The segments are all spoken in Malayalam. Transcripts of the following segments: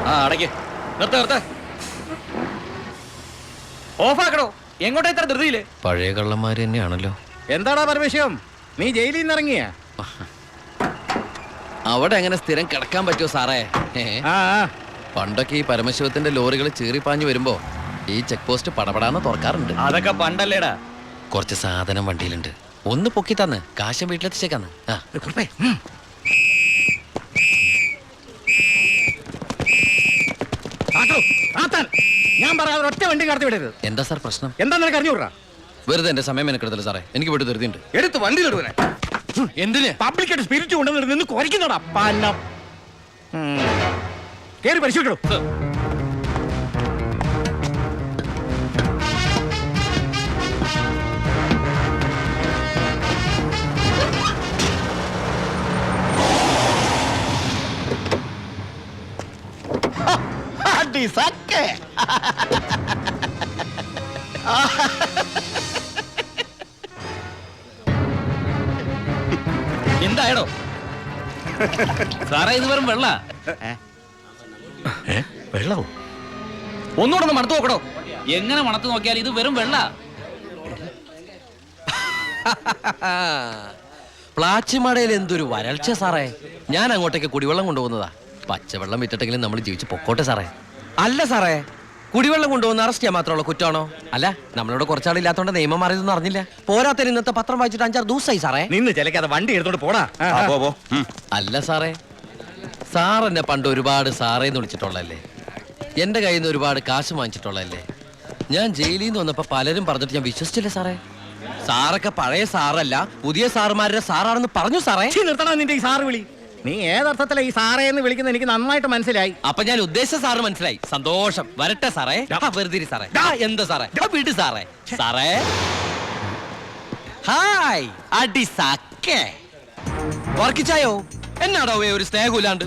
അടയ്ക്ക്, നിർത്ത ഓഫാക്കണോ? എങ്ങോട്ടാ ഇത്ര ധൃതിയില്? പഴയ കള്ളന്മാര് തന്നെയാണല്ലോ. എന്താടാ പരമേശ്വരം, നീ ജയിലിൽ നിന്ന് ഇറങ്ങിയ? അവിടെ എങ്ങനെ സ്ഥിരം കിടക്കാൻ പറ്റുമോ സാറേ? പണ്ടൊക്കെ ഈ പരമശിവത്തിന്റെ ലോറികൾ ചീറിപ്പാഞ്ഞു വരുമ്പോ ഈ ചെക്ക് പോസ്റ്റ് പടപടാന്ന് തുറക്കാറുണ്ട്. അതൊക്കെ പണ്ടല്ലേടാ. കുറച്ച് സാധനം വണ്ടിയിലുണ്ട്, ഒന്ന് പൊക്കി തന്ന് കാശം വീട്ടിലെത്തിച്ചേക്കാന്ന്. ഞാൻ പറയാതെ ഒറ്റ വണ്ടി കടത്തി വിടരുത്. എന്താ സാർ പ്രശ്നം? എന്താ നിനക്ക് അറിഞ്ഞൂടാ? വെറുതെ എന്റെ സമയം മെനക്കെടുത്തല്ലോ സാറേ, എനിക്ക് വീട്ടിൽ ധൃതിയുണ്ട്. എടുത്ത് വണ്ടിയിലിടുവനെ. എന്തിന്? പബ്ലിക്കായിട്ട് സ്പിരിറ്റ് കൊണ്ടുവന്നിട്ട് നിന്ന് കുറയ്ക്കുന്നോടാ പന്നം. കേറി പരിശോധിക്കണോ? എന്തായടോ സാറേ? ഇത് വെറും വെള്ള. വെള്ളവും ഒന്നുകൂടെ ഒന്ന് മണത്ത് നോക്കണോ? എങ്ങനെ മണത്ത് നോക്കിയാൽ ഇത് വെറും വെള്ള. പ്ലാച്ചിമടയിൽ എന്തൊരു വരൾച്ച സാറേ. ഞാൻ അങ്ങോട്ടേക്ക് കുടിവെള്ളം കൊണ്ടുപോകുന്നതാ. പച്ചവെള്ളം വിറ്റിട്ടെങ്കിലും നമ്മൾ ജീവിച്ച് പൊക്കോട്ടെ സാറേ. അല്ല സാറേ, കുടിവെള്ളം കൊണ്ടുപോകുന്ന അറസ്റ്റ് ചെയ്യാൻ മാത്രമുള്ള കുറ്റമാണോ? അല്ല, നമ്മളോട് കുറച്ചാളില്ലാത്തോണ്ട് നിയമം മാറിയതൊന്നും അറിഞ്ഞില്ല. പോരാത്തതിന് ഇന്നത്തെ പത്രം വായിച്ചിട്ട് 5-6 ദിവസമായി സാറേ. നിന്ന് ചിലക്കാതെ വണ്ടി എടുത്തോണ്ട് പോടാ. അല്ല സാറേ, സാർ എന്നെ പണ്ട് ഒരുപാട് സാറേന്ന് വിളിച്ചിട്ടുള്ളല്ലേ, എന്റെ കയ്യിൽ നിന്ന് ഒരുപാട് കാശ് വാങ്ങിച്ചിട്ടുള്ളല്ലേ. ഞാൻ ജയിലിൽ നിന്ന് വന്നപ്പോ പലരും പറഞ്ഞിട്ട് ഞാൻ വിശ്വസിച്ചില്ല സാറേ. സാറൊക്കെ പഴയ സാറല്ല, പുതിയ സാറുമാരുടെ സാറാണെന്ന് പറഞ്ഞു സാറേ. നിർത്തണം നിന്റെ ഈ സാറ് വിളി. നീ ഏതർത്ഥത്തിലാ ഈ സാറേ എന്ന് വിളിക്കുന്നത് എനിക്ക് നന്നായിട്ട് മനസ്സിലായി. അപ്പൊ ഞാൻ ഉദ്ദേശിച്ച സാറ് മനസ്സിലായി. സന്തോഷം. വരട്ടെ സാറേ. വെറുതെ സാറേ. എന്താ സാറേ? വീട് സാറേ. സാറേ ഹായ്. അടി സാക്കേ വർക്കിച്ചായോ? എന്നാടോ ഒരു സ്നേഹമില്ലാണ്ട്?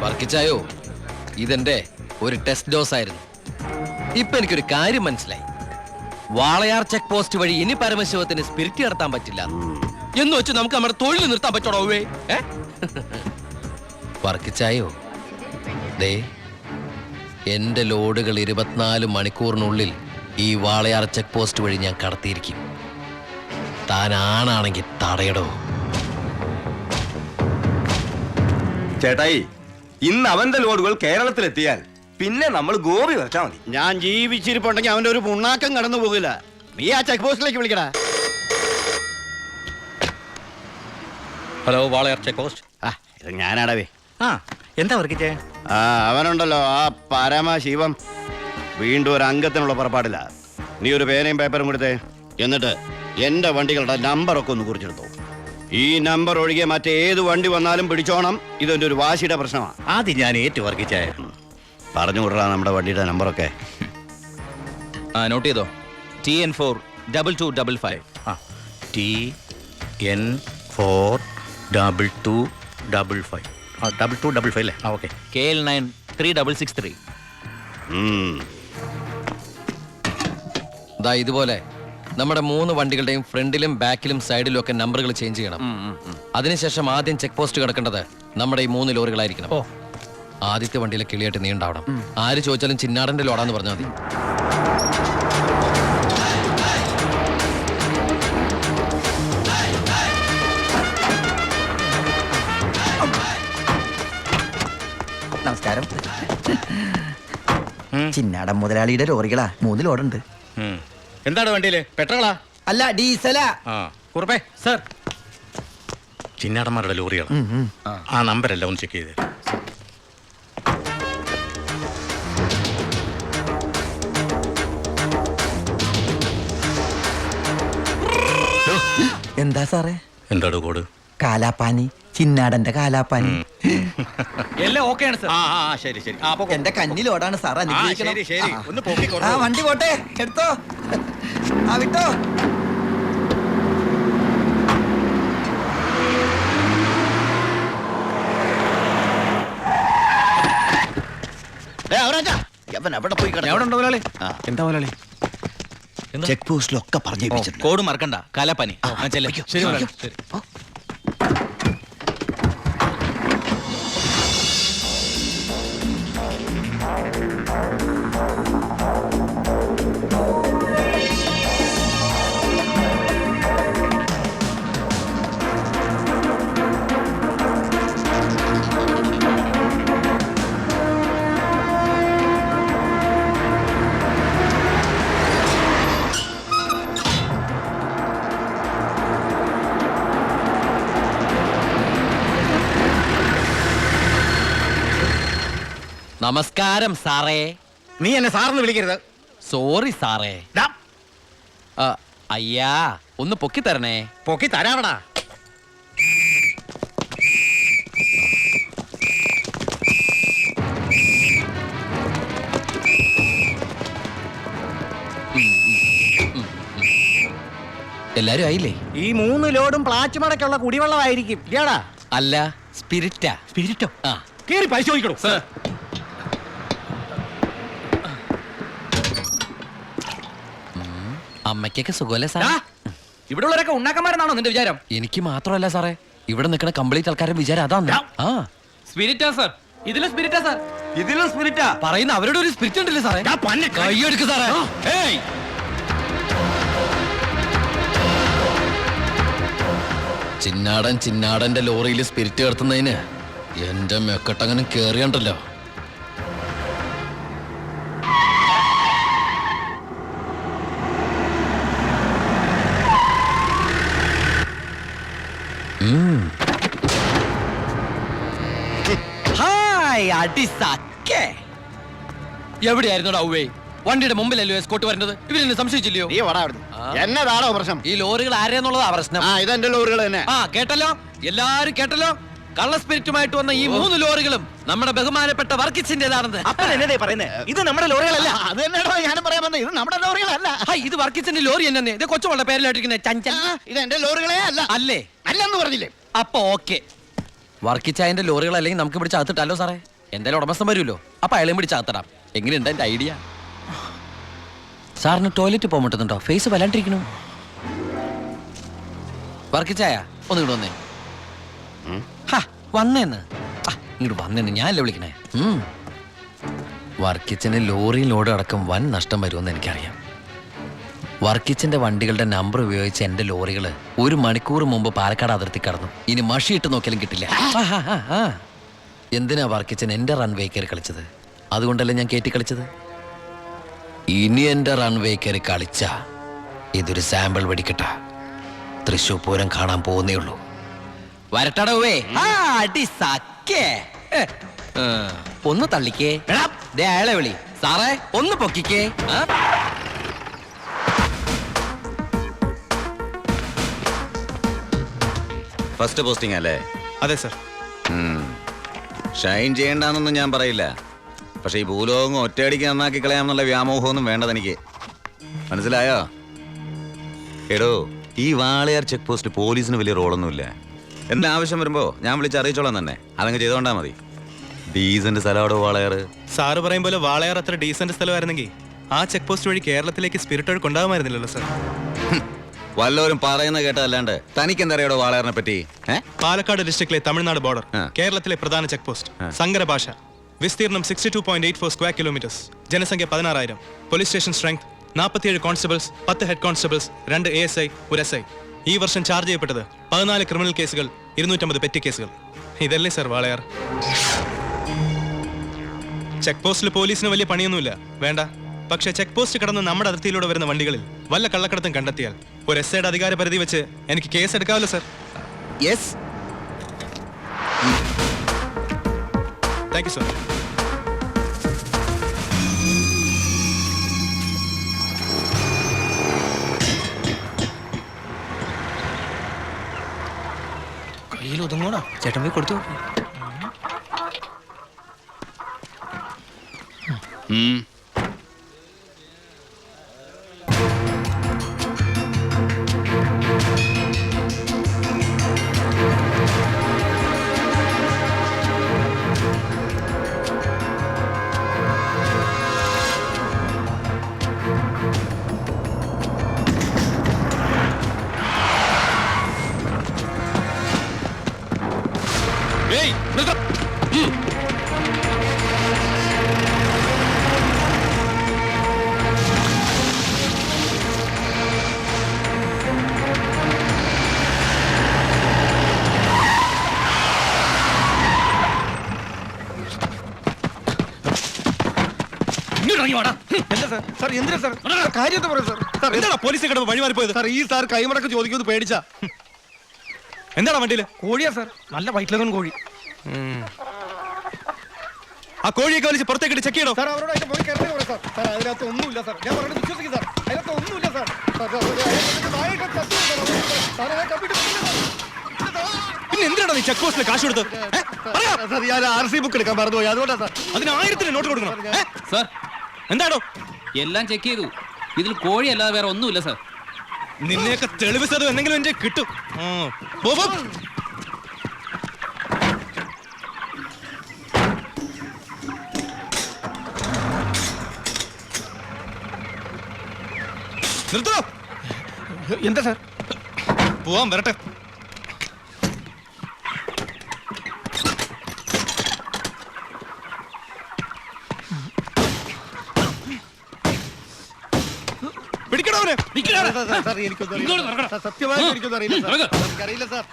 വർക്കിച്ചായോ, ഇതെന്റെ ഒരു ടെസ്റ്റ് ഡോസ് ആയിരുന്നു. ഇപ്പൊ എനിക്കൊരു കാര്യം മനസ്സിലായി. വാളയാർ ചെക്ക് പോസ്റ്റ് വഴി ഇനി പരമശിവത്തിന് സ്പിരിറ്റ് നടത്താൻ പറ്റില്ല എന്ന് വെച്ച് നമുക്ക് നമ്മുടെ തൊഴിൽ നിർത്താൻ പറ്റണോ? വർക്കിച്ചായോ, ദേ എന്റെ ലോഡുകൾ 24 മണിക്കൂറിനുള്ളിൽ ഈ വാളയാർ ചെക്ക് പോസ്റ്റ് വഴി ഞാൻ കടത്തിയിരിക്കും. താൻ ആണാണെങ്കിൽ തടയടോ. ചേട്ടായി, ഇന്ന് അവന്റെ ലോഡുകൾ കേരളത്തിലെത്തിയാൽ പിന്നെ നമ്മൾ ഗോപി വരച്ചാ മതി. ഞാൻ ജീവിച്ചിരിപ്പുണ്ടെങ്കിൽ അവന്റെ ഒരു പുണ്ണാക്കം കടന്നു പോകില്ല. നീ ആ ചെക്ക് പോസ്റ്റിലേക്ക് വിളിക്കടാ. Hello, Walayar check post. ഇത് ഞാനാടവേ. എന്താ വർക്കിച്ചേ? അവനുണ്ടല്ലോ ആ പരമശിവം, വീണ്ടും ഒരു അംഗത്തിനുള്ള പുറപ്പാടില്ല. നീ ഒരു പേനയും പേപ്പറും കൊടുത്തേ. എന്നിട്ട് എന്റെ വണ്ടികളുടെ നമ്പറൊക്കെ ഒന്ന് കുറിച്ചെടുത്തു. ഈ നമ്പർ ഒഴികെ മറ്റേത് വണ്ടി വന്നാലും പിടിച്ചോണം. ഇതെന്റെ ഒരു വാശിയുടെ പ്രശ്നമാണ്. ആദ്യം ഞാൻ ഏറ്റു വർക്കിച്ചേ. പറഞ്ഞു കൊടുടാ നമ്മുടെ വണ്ടിയുടെ നമ്പറൊക്കെ. നോട്ട് ചെയ്തോ. TN4 2255. TN4 2255. 2255 അല്ലേ? ഓക്കെ. KL9 3663. ദാ ഇതുപോലെ നമ്മുടെ 3 വണ്ടികളുടെയും ഫ്രണ്ടിലും ബാക്കിലും സൈഡിലും ഒക്കെ നമ്പറുകൾ ചേഞ്ച് ചെയ്യണം. അതിനുശേഷം ആദ്യം ചെക്ക് പോസ്റ്റ് കിടക്കേണ്ടത് നമ്മുടെ ഈ 3 ലോറികളായിരിക്കണം. ആദ്യത്തെ വണ്ടിയിലെ കിളിയായിട്ട് നീ ഉണ്ടാവണം. ആര് ചോദിച്ചാലും ചിന്നാടന്റെ ലോഡാന്ന് പറഞ്ഞാൽ മതി. നമസ്കാരം. ചിന്നാടൻ മുതലാളിയുടെ ലോറികളാ, 3 ലോഡുണ്ട്. എന്താണ് വണ്ടിയില്? പെട്രോളാ? അല്ല, ഡീസലാ. കുറുപ്പേ സർ, ചിന്നാടന്മാരുടെ ലോറികളാ. ആ നമ്പരല്ല ഒന്ന് ചെക്ക് ചെയ്തേ. എന്താ സാറേ? എന്താണ് കോഡ്? കാലാപ്പാനി, ചിന്നാടന്റെ കാലാപ്പാനി. എല്ലാം ഓക്കെയാണ് സർ. ശരി ശരി. എന്റെ കന്നി ലോഡാണ് സാർ, അനുഗ്രഹിക്കണം. ഒന്ന് പൊക്കി വണ്ടി പോട്ടെ, എടുത്തോ. വിട്ടോ. എന്താ മുതലാളി? ചെക്ക് പോസ്റ്റിലൊക്കെ പറഞ്ഞു. കോഡ് മറക്കണ്ട. കാലാപ്പാനി. ശരി. നമസ്കാരം സാറേ. നീ എന്നെ സാറെന്ന് വിളിക്കരുത്. സോറി സാറേ. ഡാ, അയ്യാ ഒന്ന് പൊക്കി തരണേ. പൊക്കി തരാവടാ. എല്ലാരും ആയില്ലേ? ഈ 3 ലോഡും പ്ലാച്ച് മടക്കുള്ള കുടിവെള്ളമായിരിക്കും ഇയാടാ. അല്ല, സ്പിരിറ്റാ. സ്പിരിറ്റോ? ആ കേറി പരിശോധിക്കണോ? അമ്മയ്ക്കൊക്കെ സുഖമല്ലേ സാറേ? ഇവിടെ ഉള്ളവരൊക്കെ ഉണ്ണാക്കന്മാരെന്നാണോ നിന്റെ വിചാരം? എനിക്ക് മാത്രമല്ല സാറേ, ഇവിടെ നിൽക്കുന്ന കംപ്ലീറ്റ് ആൾക്കാരുടെ വിചാരം അതാണ്. ആ സ്പിരിറ്റാ സാർ, ഇതിലും സ്പിരിറ്റാ സാർ. ഇതിലും സ്പിരിറ്റാ പറയുന്ന അവരുടെ ഒരു സ്പിരിറ്റ് ഉണ്ടല്ലേ സാറേ? കൈയെടുക്ക് സാറേ. ഏയ്, ചിന്നാടന്റെ ലോറിയിൽ സ്പിരിറ്റ് കടത്തുന്നതിന് എന്റെ മെക്കട്ടങ്ങനെ കേറിയണ്ടല്ലോ. ഹായ് അടിസക്കെ. എവിടെയായിരുന്നു ഔവേ? വണ്ടിയുടെ മുമ്പിലല്ലോ എസ്കോട്ട് വരുന്നത്. ഇവരെന്നെ സംശയിച്ചില്ലയോ? നീ വടാ അവിടുന്ന്. എന്നതാണോ പ്രശ്നം? ഈ ലോറികൾ ആരെന്നുള്ളതാ പ്രശ്നം. ഇതെന്റെ ലോറികൾ തന്നെ. കേട്ടല്ലോ, എല്ലാരും കേട്ടല്ലോ. കള്ള സ്പിരിറ്റുമായിട്ട് വന്ന ഈ 3 ലോറികളും നമ്മുടെ ബഹുമാനപ്പെട്ട വർക്കിച്ചിന്റേതാണെന്ന്. അപ്പനെന്നതേ പറയുന്നേ? ഇത് നമ്മുടെ ലോറികളല്ല. അത് തന്നെയാണോ ഞാനും പറയാൻ വന്നത്. ഇത് നമ്മുടെ ലോറികളല്ല. ഇത് വർക്കിച്ചിന്റെ ലോറി തന്നെ. ഇത് കൊച്ചുമോളുടെ പേരിലായിട്ടിരിക്കുന്നത് ചഞ്ചൽ. ഇത് എന്റെ ലോറികളെ അല്ല. അല്ലേ? അല്ലെന്ന് പറഞ്ഞില്ലേ? അപ്പൊ ഓക്കെ, വർക്കിച്ചായന്റെ ലോറികൾ അല്ലെങ്കിൽ നമുക്ക് പിടിച്ച് അകത്തിട്ടല്ലോ സാറേ. എന്തായാലും ഉടമസ്ഥൻ വരുമല്ലോ, അപ്പൊ അയാളെയും പിടിച്ച് അകത്തിടാം. എങ്ങനെയുണ്ട് എന്റെ ഐഡിയ? സാറിന് ടോയ്ലറ്റ് പോകാൻ പറ്റുന്നുണ്ടോ? ഫേസ് വല്ലാണ്ടിരിക്കണു. വർക്കിച്ചായ ഒന്ന് ഇങ്ങോട്ട് വന്നേ. വന്നേന്ന് ഇങ്ങോട്ട് വന്നേന്ന് ഞാനല്ലേ വിളിക്കണേ. വർക്കിച്ചന് ലോറി ലോഡ് അടക്കം വൻ നഷ്ടം വരുമെന്ന് എനിക്കറിയാം. വർക്കിച്ചന്റെ വണ്ടികളുടെ നമ്പർ ഉപയോഗിച്ച് എന്റെ ലോറികൾ 1 മണിക്കൂർ മുമ്പ് പാലക്കാട് അതിർത്തി കടന്നു. ഇനി മഷിയിട്ട് നോക്കിയാലും കിട്ടില്ല. എന്തിനാ വർക്കിച്ചൻ എന്റെ റൺവേ കയറി കളിച്ചത്? അതുകൊണ്ടല്ലേ ഞാൻ കയറ്റി കളിച്ചത്. ഇനി എന്റെ റൺവേ കയറി കളിച്ച ഇതൊരു സാമ്പിൾ വെടിക്കട്ട. തൃശൂർ പൂരം കാണാൻ പോകുന്നേ ഉള്ളൂ. വരട്ടടവേ. ഒന്ന് തള്ളിക്കേ. ദേ അയാളെ വിളി. സാറേ ഒന്ന് പൊക്കിക്കേ. ഫസ്റ്റ് പോസ്റ്റിംഗ് അല്ലേ? അതെ സർ. ഷൈൻ ചെയ്യണ്ടെന്നൊന്നും ഞാൻ പറയില്ല, പക്ഷെ ഈ ഭൂലോകം ഒറ്റയടിക്ക് നന്നാക്കി കളയാമെന്നുള്ള വ്യാമോഹമൊന്നും വേണ്ടതെനിക്ക്. മനസ്സിലായോ? എടോ, ഈ വാളയാർ ചെക്ക് പോസ്റ്റ് പോലീസിന് വലിയ റോളൊന്നുമില്ല. എന്താ ആവശ്യം വരുമ്പോ ഞാൻ വിളിച്ച് അറിയിച്ചോളാം തന്നെ. അതങ്ങ് ചെയ്തോണ്ടാ മതി. ഡീസന്റ് സ്ഥലമാടോ വാളയാർ. സാറ് പറയും പോലെ വാളയാർ അത്ര ഡീസന്റ് സ്ഥലമായിരുന്നെങ്കിൽ ആ ചെക്ക് പോസ്റ്റ് വഴി കേരളത്തിലേക്ക് സ്പിരിറ്റ് ഒഴുക്ക് ഉണ്ടാകുമായിരുന്നില്ലല്ലോ സർ. വല്ലവരും പറയുന്ന കേട്ടതല്ലാണ്ട് തനിക്ക് എന്തറിയാടോ വാളയാറിനെ പറ്റി? പാലക്കാട് ഡിസ്ട്രിക്റ്റിലെ തമിഴ്നാട് ബോർഡർ, കേരളത്തിലെ പ്രധാന ചെക്ക് പോസ്റ്റ്, സങ്കര ഭാഷ, വിസ്തീർണം 62.84 സ്ക്വയർ കിലോമീറ്റേഴ്സ്, ജനസംഖ്യ 16,000, police station strength 47 constables, 10 head constables, 2 ASI, 1 SI. ഈ വർഷം ചാർജ് ചെയ്യപ്പെട്ടത് 14 ക്രിമിനൽ കേസുകൾ, 250 പെറ്റി കേസുകൾ. ഇതല്ലേ സർ വാളയാർ? ചെക്ക് പോസ്റ്റിൽ പോലീസിന് വലിയ പണിയൊന്നുമില്ല, വേണ്ട. പക്ഷേ ചെക്ക് പോസ്റ്റ് കടന്ന് നമ്മുടെ അതിർത്തിയിലൂടെ വരുന്ന വണ്ടികളിൽ വല്ല കള്ളക്കടത്തും കണ്ടെത്തിയാൽ ഒരു SIയുടെ അധികാര പരിധി വെച്ച് എനിക്ക് കേസ് എടുക്കാമല്ലോ sir. Yes. Thank you sir. കയ്യിൽ ഒതുങ്ങോണോ? ചേട്ടൻ പോയി കൊടുത്തു. പോലീസിനെ കിടന്ന് വഴിമാറിപ്പോയത്. ഈ സാർ കൈമടക്ക് ചോദിക്കുമെന്ന് പേടിച്ചാ. എന്താണ് വണ്ടിയില്? കോഴിയാ സാർ, നല്ല വയറ്റിലൊന്നും കോഴി. ആ കോഴിയൊക്കെ വലിച്ച് പുറത്തേക്കിട്ട് ചെക്ക് ചെയ്യണോ? സാർ അവരോടായിട്ട് പോയി കയറി സാർ. സാർ അതിനകത്ത് ഒന്നുമില്ല സാർ. ഞാൻ പറഞ്ഞത് വിശ്വസിക്കും സാർ. അതിനകത്ത് ഒന്നുമില്ല സാർ. സാർ, സാർ, അതിനകത്ത് നായയൊക്കെ ചത്തു സാർ. സാർ, അതിനെ കമ്പ്യൂട്ടർ പിന്നെ എന്തിനാണ് നീ ചെക്ക് പോസ്റ്റിൽ കാശ് കൊടുത്ത്? സാർ, ഞാൻ RC ബുക്ക് എടുക്കാൻ മറന്നുപോയി. അതുകൊണ്ടാ സാർ. അതിന് 1000 നോട്ട് കൊടുക്കണം. സാർ എന്താടോ എല്ലാം ചെക്ക് ചെയ്തു. ഇതിൽ കോഴി അല്ലാതെ വേറെ ഒന്നുമില്ല സാർ. നിന്നെയൊക്കെ തെളിവ് സതം എന്തെങ്കിലും എന്റെ കിട്ടും. പോ, പോ. നിർത്തോ. എന്താ സാർ? പോവാൻ വരട്ടെ. പിടിക്കണോ അവനെ? സാർ, എനിക്കൊന്നും അറിയില്ല. സാർ, സത്യമായിട്ട് എനിക്കൊന്നും അറിയില്ല സാർ. എനിക്കറിയില്ല സാർ.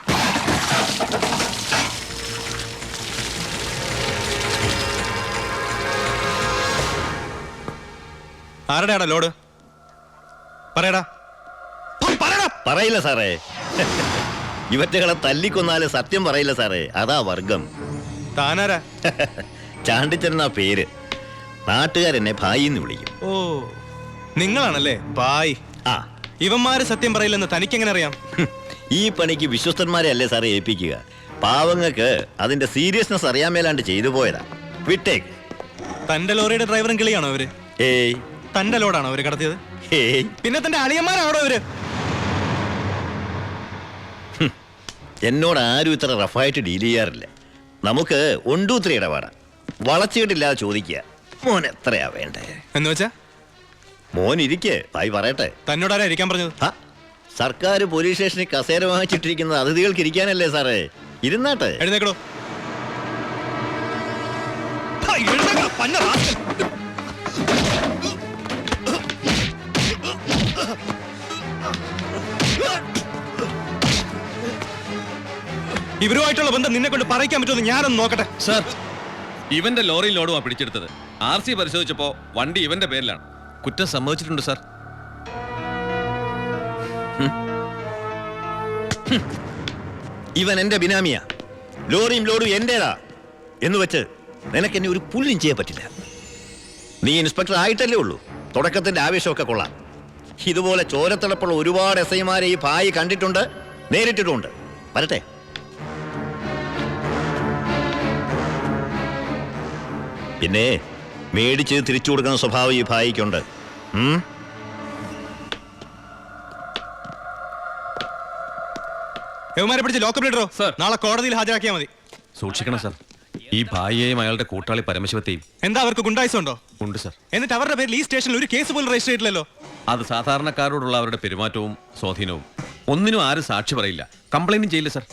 ആരുടെയാടാ ലോഡ്? പറയടാ. പറയടാ. പറയില്ല സാറേ. ഇവറ്റകളെ തല്ലിക്കൊന്നാല് സത്യം പറയില്ല സാറേ. അതാ വർഗം. താനാരാ? ചാണ്ടിച്ചെന്നാ പേര്. നാട്ടുകാരെന്നെ ഭായിന്ന് വിളിക്കും. ഓ, നിങ്ങളാണല്ലേ ബായ്. ആ, ഇവന്മാര് സത്യം പറയില്ലെന്ന് തനിക്കെങ്ങനെ അറിയാം? ഈ പണിക്ക് വിശ്വസ്തന്മാരെ അല്ലേ സാറേ ഏൽപ്പിക്കുക. പാവങ്ങൾക്ക് അതിന്റെ സീരിയസ്നെസ് അറിയാൻ മേലാണ്ട് ചെയ്തു പോയതാ. വിട്ടേക്ക്. തന്റെ ലോറിയുടെ ഡ്രൈവറും കിളിയാണോ അവര്? ഏയ് തന്റെ ലോഡാണോ അവര് കടത്തിയത്? ഏയ്, പിന്നെ തന്റെ അളിയന്മാരാണോ അവര്? എന്നോട് ആരും ഇത്ര റഫായിട്ട് ഡീൽ ചെയ്യാറില്ല. നമുക്ക് 1-2 ഇടപാടാ. വളച്ചിട്ടില്ലാതെ ചോദിക്കുക. മോൻ എത്രയാ വേണ്ടേ? എന്ന് വെച്ചാ മോൻ ഇരിക്കേ, ഭായി പറയട്ടെ. തന്നോടാരാ ഇരിക്കാൻ പറഞ്ഞത്? ആ, സർക്കാർ പോലീസ് സ്റ്റേഷനിൽ കസേര വാങ്ങിച്ചിട്ടിരിക്കുന്നത് അതിഥികൾക്ക് ഇരിക്കാനല്ലേ സാറേ? ഇരുന്നാട്ടെ. എഴുന്നേക്കടോ. എഴുന്നേക്കടോ, പന്ന റാസ്കൽ. ഇവരുമായിട്ടുള്ള ബന്ധം നിന്നെ കൊണ്ട് പറയിക്കാൻ പറ്റുമെന്ന് ഞാനൊന്ന് നോക്കട്ടെ. സാർ, ഇവന്റെ ലോറി ലോഡുമാ പിടിച്ചെടുത്തത്. RC പരിശോധിച്ചപ്പോ വണ്ടി ഇവന്റെ പേരിലാണ്. കുറ്റം സമ്മതിച്ചിട്ടുണ്ട് സാർ. ഇവൻ എന്റെ ബിനാമിയാ. ലോറിയും ലോഡും എന്റേതാ എന്ന് വെച്ച് നിനക്ക് എന്നെ ഒരു പുല്ലും ചെയ്യാൻ പറ്റില്ല. നീ ഇൻസ്പെക്ടർ ആയിട്ടല്ലേ ഉള്ളൂ. തുടക്കത്തിന്റെ ആവേശമൊക്കെ കൊള്ളാം. ഇതുപോലെ ചോരത്തിളപ്പുള്ള ഒരുപാട് SI-മാരെ ഈ ഭായി കണ്ടിട്ടുണ്ട്, നേരിട്ടിട്ടുണ്ട്. വരട്ടെ. പിന്നെ മേടിച്ച് തിരിച്ചു കൊടുക്കുന്ന സ്വഭാവം ഈ ഭായിക്കുണ്ട്. യവന്മാരെ പിടിച്ച് ലോക്കപ്പിലിടോ. നാളെ കോടതിയിൽ ഹാജരാക്കിയാൽ മതി. സൂക്ഷിക്കണം സാർ. ഈ ഭായിയെയും അയാളുടെ കൂട്ടാളി പരമശിവത്തെയും. എന്താ അവർക്ക് ഗുണ്ടായിസമുണ്ടോ? ഉണ്ട് സാർ. എന്നിട്ട് അവരുടെ പേരിൽ ഈ സ്റ്റേഷനിൽ ഒരു കേസ് പോലും രജിസ്റ്റർ ചെയ്തിട്ടില്ലല്ലോ. അത് സാധാരണക്കാരോടുള്ള അവരുടെ പെരുമാറ്റവും സ്വാധീനവും. ഒന്നിനും ആരും സാക്ഷി പറയില്ല, കംപ്ലൈന്റും ചെയ്യില്ല സാർ.